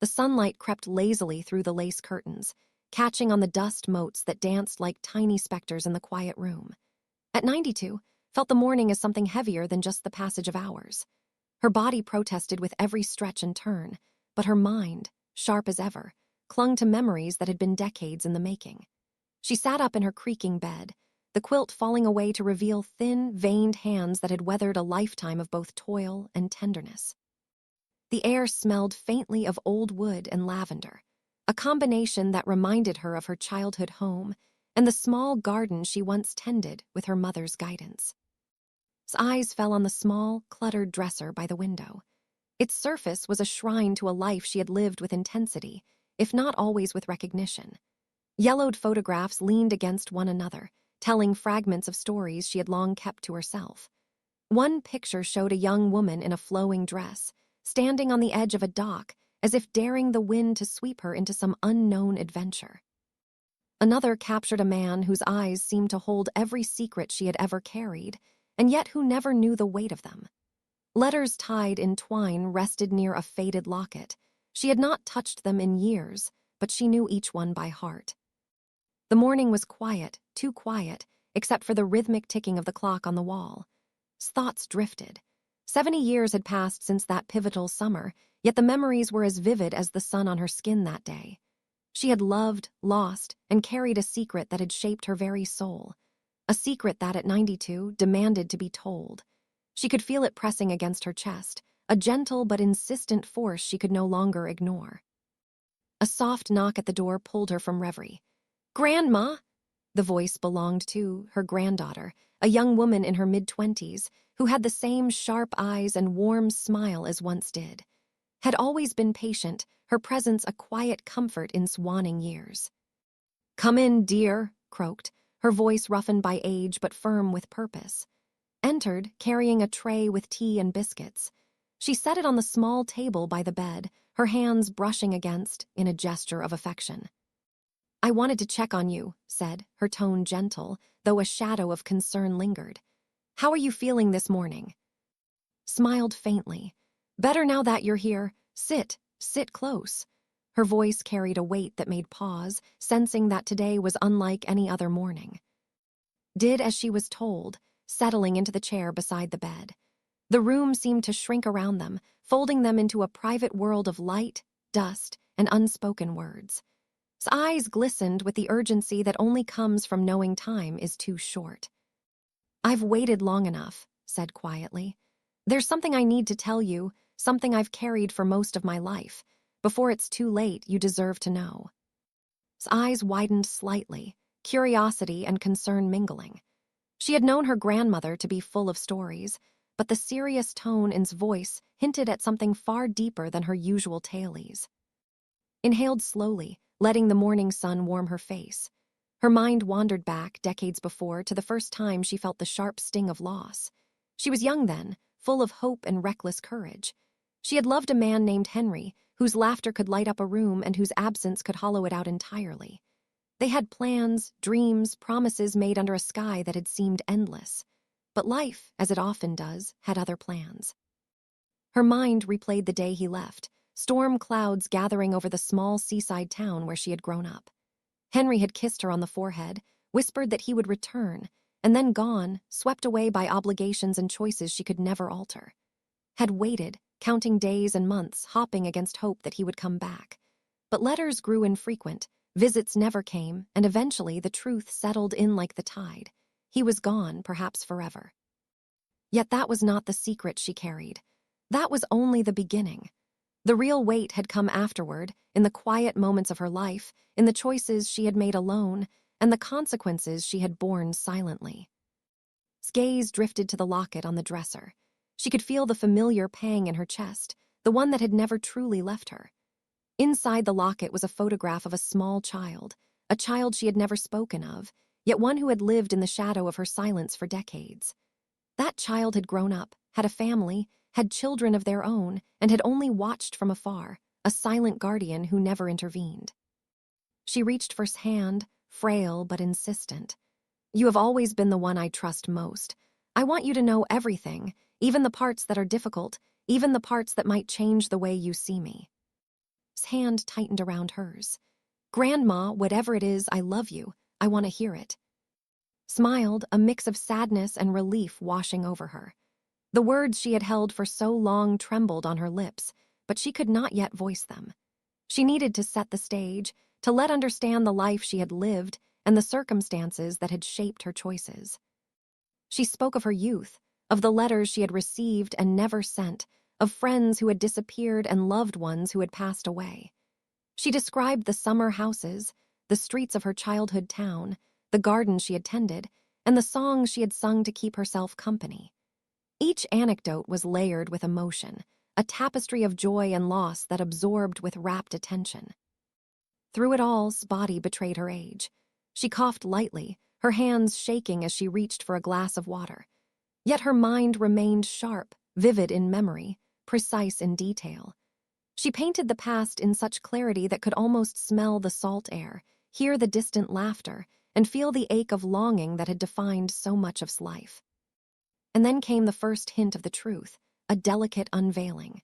The sunlight crept lazily through the lace curtains, catching on the dust motes that danced like tiny specters in the quiet room. At 92, felt the morning as something heavier than just the passage of hours. Her body protested with every stretch and turn, but her mind, sharp as ever, clung to memories that had been decades in the making. She sat up in her creaking bed, the quilt falling away to reveal thin, veined hands that had weathered a lifetime of both toil and tenderness. The air smelled faintly of old wood and lavender, a combination that reminded her of her childhood home and the small garden she once tended with her mother's guidance. His eyes fell on the small, cluttered dresser by the window. Its surface was a shrine to a life she had lived with intensity, if not always with recognition. Yellowed photographs leaned against one another, telling fragments of stories she had long kept to herself. One picture showed a young woman in a flowing dress, standing on the edge of a dock, as if daring the wind to sweep her into some unknown adventure. Another captured a man whose eyes seemed to hold every secret she had ever carried, and yet who never knew the weight of them. Letters tied in twine rested near a faded locket. She had not touched them in years, but she knew each one by heart. The morning was quiet, too quiet, except for the rhythmic ticking of the clock on the wall. Thoughts drifted. 70 years had passed since that pivotal summer, yet the memories were as vivid as the sun on her skin that day. She had loved, lost, and carried a secret that had shaped her very soul. A secret that, at 92, demanded to be told. She could feel it pressing against her chest, a gentle but insistent force she could no longer ignore. A soft knock at the door pulled her from reverie. "Grandma!" The voice belonged to her granddaughter, a young woman in her mid-20s, who had the same sharp eyes and warm smile as once did. Had always been patient, her presence a quiet comfort in waning years. "Come in, dear," croaked, her voice roughened by age but firm with purpose. Entered, carrying a tray with tea and biscuits. She set it on the small table by the bed, her hands brushing against in a gesture of affection. "I wanted to check on you," said, her tone gentle, though a shadow of concern lingered. "How are you feeling this morning?" Smiled faintly. "Better now that you're here. Sit close." Her voice carried a weight that made pause, sensing that today was unlike any other morning. Did as she was told, settling into the chair beside the bed. The room seemed to shrink around them, folding them into a private world of light, dust, and unspoken words. His eyes glistened with the urgency that only comes from knowing time is too short. "I've waited long enough," said quietly. "There's something I need to tell you, something I've carried for most of my life. Before it's too late, you deserve to know." His eyes widened slightly, curiosity and concern mingling. She had known her grandmother to be full of stories, but the serious tone in his voice hinted at something far deeper than her usual tales. Inhaled slowly, letting the morning sun warm her face. Her mind wandered back, decades before, to the first time she felt the sharp sting of loss. She was young then, full of hope and reckless courage. She had loved a man named Henry, whose laughter could light up a room and whose absence could hollow it out entirely. They had plans, dreams, promises made under a sky that had seemed endless. But life, as it often does, had other plans. Her mind replayed the day he left, storm clouds gathering over the small seaside town where she had grown up. Henry had kissed her on the forehead, whispered that he would return, and then gone, swept away by obligations and choices she could never alter. Had waited, counting days and months, hopping against hope that he would come back. But letters grew infrequent, visits never came, and eventually the truth settled in like the tide. He was gone, perhaps forever. Yet that was not the secret she carried. That was only the beginning. The real weight had come afterward, in the quiet moments of her life, in the choices she had made alone, and the consequences she had borne silently. His gaze drifted to the locket on the dresser. She could feel the familiar pang in her chest, the one that had never truly left her. Inside the locket was a photograph of a small child, a child she had never spoken of, yet one who had lived in the shadow of her silence for decades. That child had grown up, had a family, had children of their own, and had only watched from afar, a silent guardian who never intervened. She reached for his hand, frail but insistent. "You have always been the one I trust most. I want you to know everything, even the parts that are difficult, even the parts that might change the way you see me." His hand tightened around hers. "Grandma, whatever it is, I love you. I want to hear it." Smiled, a mix of sadness and relief washing over her. The words she had held for so long trembled on her lips, but she could not yet voice them. She needed to set the stage, to let understand the life she had lived and the circumstances that had shaped her choices. She spoke of her youth, of the letters she had received and never sent, of friends who had disappeared and loved ones who had passed away. She described the summer houses, the streets of her childhood town, the gardens she had tended, and the songs she had sung to keep herself company. Each anecdote was layered with emotion, a tapestry of joy and loss that absorbed with rapt attention. Through it all, Spotty betrayed her age. She coughed lightly, her hands shaking as she reached for a glass of water. Yet her mind remained sharp, vivid in memory, precise in detail. She painted the past in such clarity that could almost smell the salt air, hear the distant laughter, and feel the ache of longing that had defined so much of life. And then came the first hint of the truth, a delicate unveiling.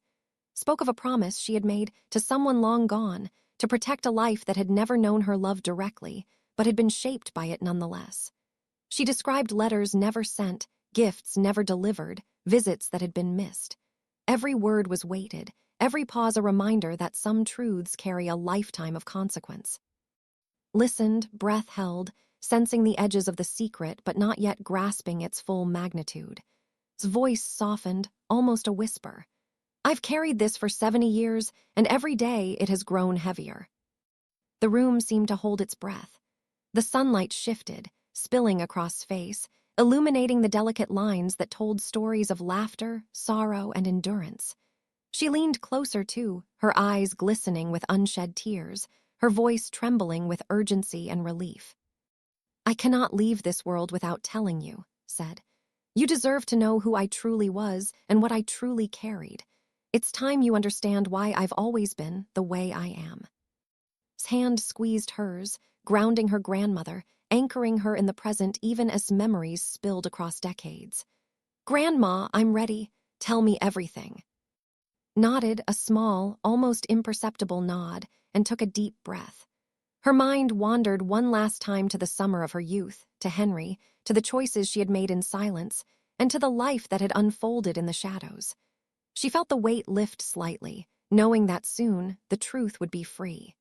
Spoke of a promise she had made to someone long gone, to protect a life that had never known her love directly, but had been shaped by it nonetheless. She described letters never sent, gifts never delivered, visits that had been missed. Every word was weighted, every pause a reminder that some truths carry a lifetime of consequence. Listened, breath held, sensing the edges of the secret but not yet grasping its full magnitude. His voice softened, almost a whisper. "I've carried this for 70 years, and every day it has grown heavier." The room seemed to hold its breath. The sunlight shifted, spilling across face, illuminating the delicate lines that told stories of laughter, sorrow, and endurance. She leaned closer too, her eyes glistening with unshed tears, her voice trembling with urgency and relief. "I cannot leave this world without telling you," said. "You deserve to know who I truly was and what I truly carried. It's time you understand why I've always been the way I am." His hand squeezed hers, grounding her grandmother, anchoring her in the present even as memories spilled across decades. "Grandma, I'm ready. Tell me everything." Nodded, a small, almost imperceptible nod, and took a deep breath. Her mind wandered one last time to the summer of her youth, to Henry, to the choices she had made in silence, and to the life that had unfolded in the shadows. She felt the weight lift slightly, knowing that soon the truth would be free.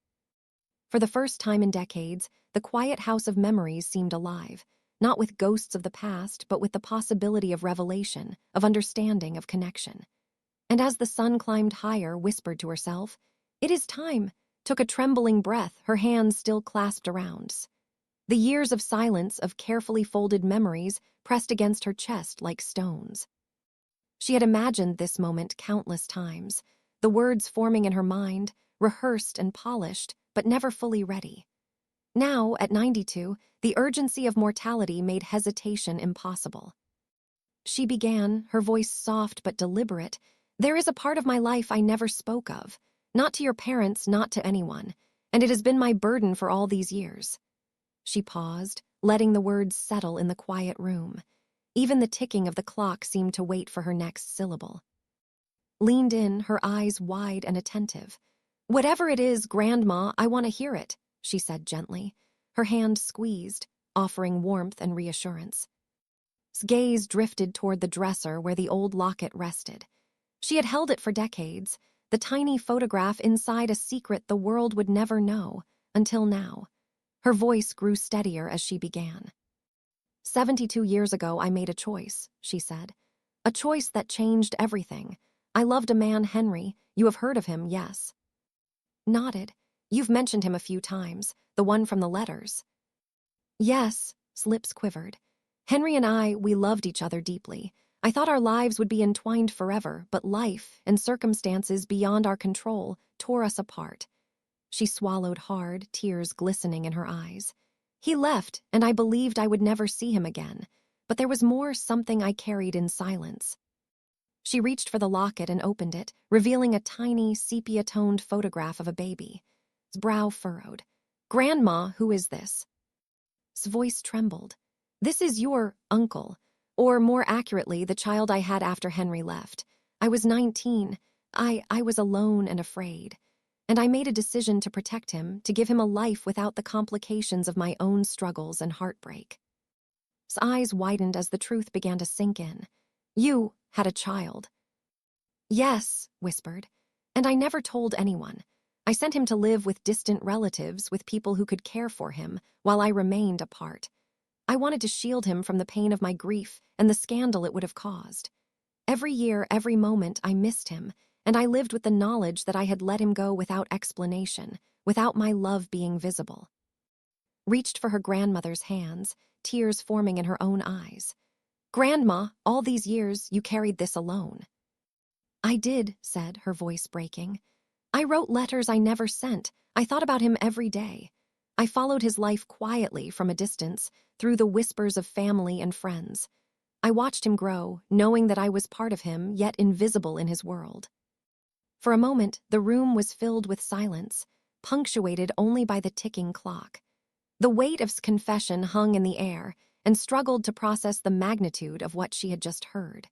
For the first time in decades, the quiet house of memories seemed alive, not with ghosts of the past, but with the possibility of revelation, of understanding, of connection. And as the sun climbed higher, whispered to herself, "It is time," took a trembling breath, her hands still clasped around. The years of silence, of carefully folded memories, pressed against her chest like stones. She had imagined this moment countless times, the words forming in her mind, rehearsed and polished, but never fully ready. Now, at 92, the urgency of mortality made hesitation impossible. She began, her voice soft but deliberate, "There is a part of my life I never spoke of, not to your parents, not to anyone, and it has been my burden for all these years." She paused, letting the words settle in the quiet room. Even the ticking of the clock seemed to wait for her next syllable. Leaned in, her eyes wide and attentive. "Whatever it is, Grandma, I want to hear it," she said gently, her hand squeezed, offering warmth and reassurance. His gaze drifted toward the dresser where the old locket rested. She had held it for decades, the tiny photograph inside a secret the world would never know, until now. Her voice grew steadier as she began. 72 years ago, I made a choice," she said. "A choice that changed everything. I loved a man, Henry. You have heard of him, yes?" Nodded. "You've mentioned him a few times, the one from the letters." "Yes," his lips quivered. "Henry and we loved each other deeply. I thought our lives would be entwined forever, but life and circumstances beyond our control tore us apart." She swallowed hard, tears glistening in her eyes. "He left, and I believed I would never see him again. But there was more, something I carried in silence." She reached for the locket and opened it, revealing a tiny, sepia-toned photograph of a baby. His brow furrowed. "Grandma, who is this?" His voice trembled. "This is your uncle, or more accurately, the child I had after Henry left. I was 19. I was alone and afraid. and I made a decision to protect him, to give him a life without the complications of my own struggles and heartbreak. His eyes widened as the truth began to sink in. You had a child. Yes, whispered, and I never told anyone. I sent him to live with distant relatives, with people who could care for him, while I remained apart. I wanted to shield him from the pain of my grief and the scandal it would have caused. Every year, every moment, I missed him, and I lived with the knowledge that I had let him go without explanation, without my love being visible. Reached for her grandmother's hands, tears forming in her own eyes. Grandma, all these years you carried this alone. I did, said, her voice breaking. I wrote letters I never sent. I thought about him every day. I followed his life quietly from a distance, through the whispers of family and friends. I watched him grow, knowing that I was part of him, yet invisible in his world. For a moment, the room was filled with silence, punctuated only by the ticking clock. The weight of confession hung in the air, and struggled to process the magnitude of what she had just heard.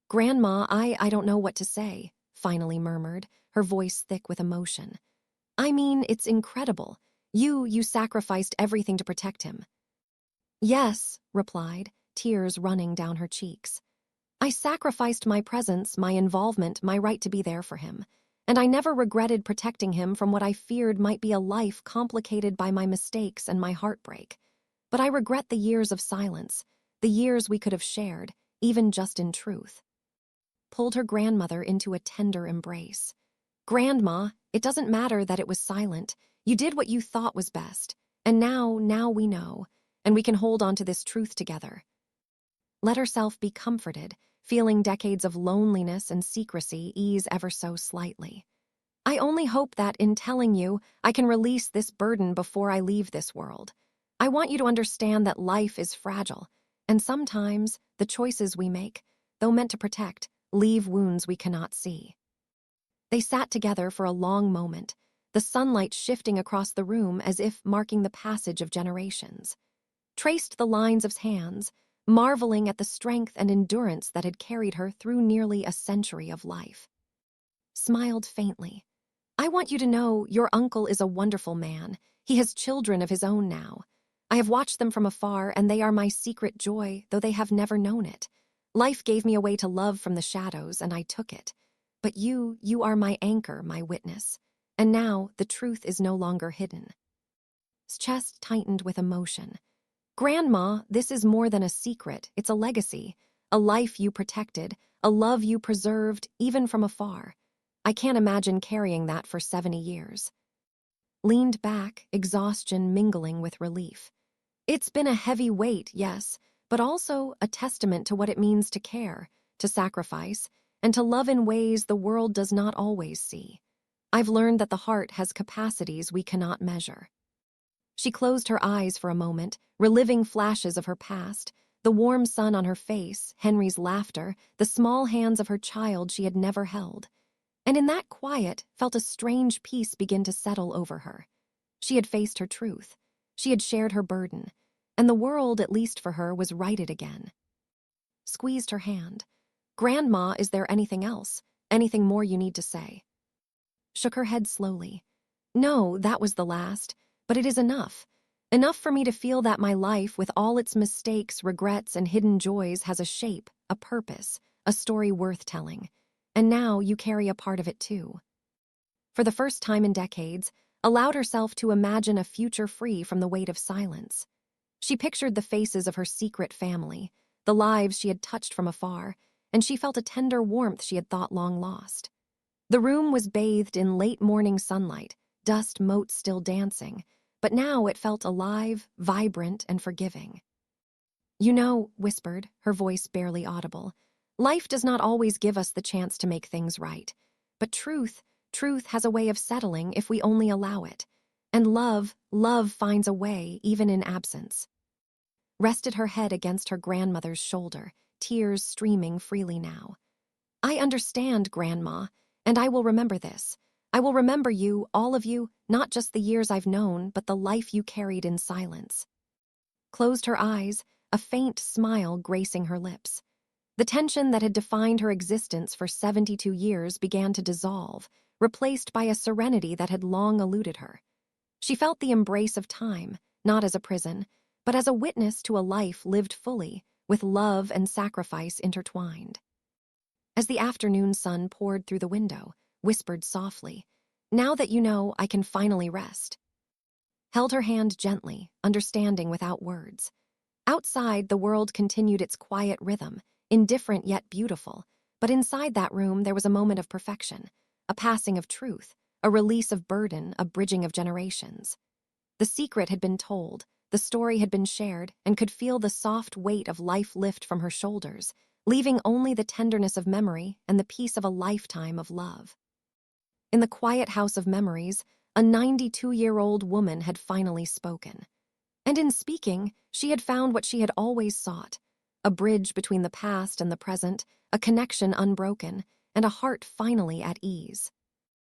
Grandma, I don't know what to say, finally murmured, her voice thick with emotion. I mean, it's incredible. You sacrificed everything to protect him. Yes, replied, tears running down her cheeks. I sacrificed my presence, my involvement, my right to be there for him, and I never regretted protecting him from what I feared might be a life complicated by my mistakes and my heartbreak. But I regret the years of silence, the years we could have shared, even just in truth. Pulled her grandmother into a tender embrace. Grandma, it doesn't matter that it was silent. You did what you thought was best, and now we know, and we can hold on to this truth together. Let herself be comforted, feeling decades of loneliness and secrecy ease ever so slightly. I only hope that, in telling you, I can release this burden before I leave this world. I want you to understand that life is fragile, and sometimes the choices we make, though meant to protect, leave wounds we cannot see. They sat together for a long moment, the sunlight shifting across the room as if marking the passage of generations. Traced the lines of his hands, marveling at the strength and endurance that had carried her through nearly a century of life. Smiled faintly. I want you to know your uncle is a wonderful man. He has children of his own now. I have watched them from afar, and they are my secret joy, though they have never known it. Life gave me a way to love from the shadows, and I took it. But you are my anchor, my witness. And now the truth is no longer hidden. His chest tightened with emotion. Grandma, this is more than a secret. It's a legacy, a life you protected, a love you preserved, even from afar. I can't imagine carrying that for 70 years. Leaned back, exhaustion mingling with relief. It's been a heavy weight, yes, but also a testament to what it means to care, to sacrifice, and to love in ways the world does not always see. I've learned that the heart has capacities we cannot measure. She closed her eyes for a moment, reliving flashes of her past, the warm sun on her face, Henry's laughter, the small hands of her child she had never held. And in that quiet, felt a strange peace begin to settle over her. She had faced her truth. She had shared her burden. And the world, at least for her, was righted again. Squeezed her hand. Grandma, is there anything else? Anything more you need to say? Shook her head slowly. No, that was the last. But it is enough. Enough for me to feel that my life, with all its mistakes, regrets, and hidden joys, has a shape, a purpose, a story worth telling. And now you carry a part of it too. For the first time in decades, allowed herself to imagine a future free from the weight of silence. She pictured the faces of her secret family, the lives she had touched from afar, and she felt a tender warmth she had thought long lost. The room was bathed in late morning sunlight, dust motes still dancing, but now it felt alive, vibrant, and forgiving. You know, whispered, her voice barely audible, life does not always give us the chance to make things right. But truth has a way of settling if we only allow it. And love finds a way even in absence. Rested her head against her grandmother's shoulder, tears streaming freely now. I understand, Grandma, and I will remember this. I will remember you, all of you, not just the years I've known, but the life you carried in silence. Closed her eyes, a faint smile gracing her lips. The tension that had defined her existence for 72 years began to dissolve, replaced by a serenity that had long eluded her. She felt the embrace of time, not as a prison, but as a witness to a life lived fully, with love and sacrifice intertwined. As the afternoon sun poured through the window, whispered softly, "Now that you know, I can finally rest," held her hand gently, understanding without words. Outside, the world continued its quiet rhythm, indifferent yet beautiful, but inside that room there was a moment of perfection, a passing of truth, a release of burden, a bridging of generations. The secret had been told, the story had been shared, and could feel the soft weight of life lift from her shoulders, leaving only the tenderness of memory and the peace of a lifetime of love. In the quiet house of memories, a 92-year-old woman had finally spoken. And in speaking, she had found what she had always sought, a bridge between the past and the present, a connection unbroken, and a heart finally at ease.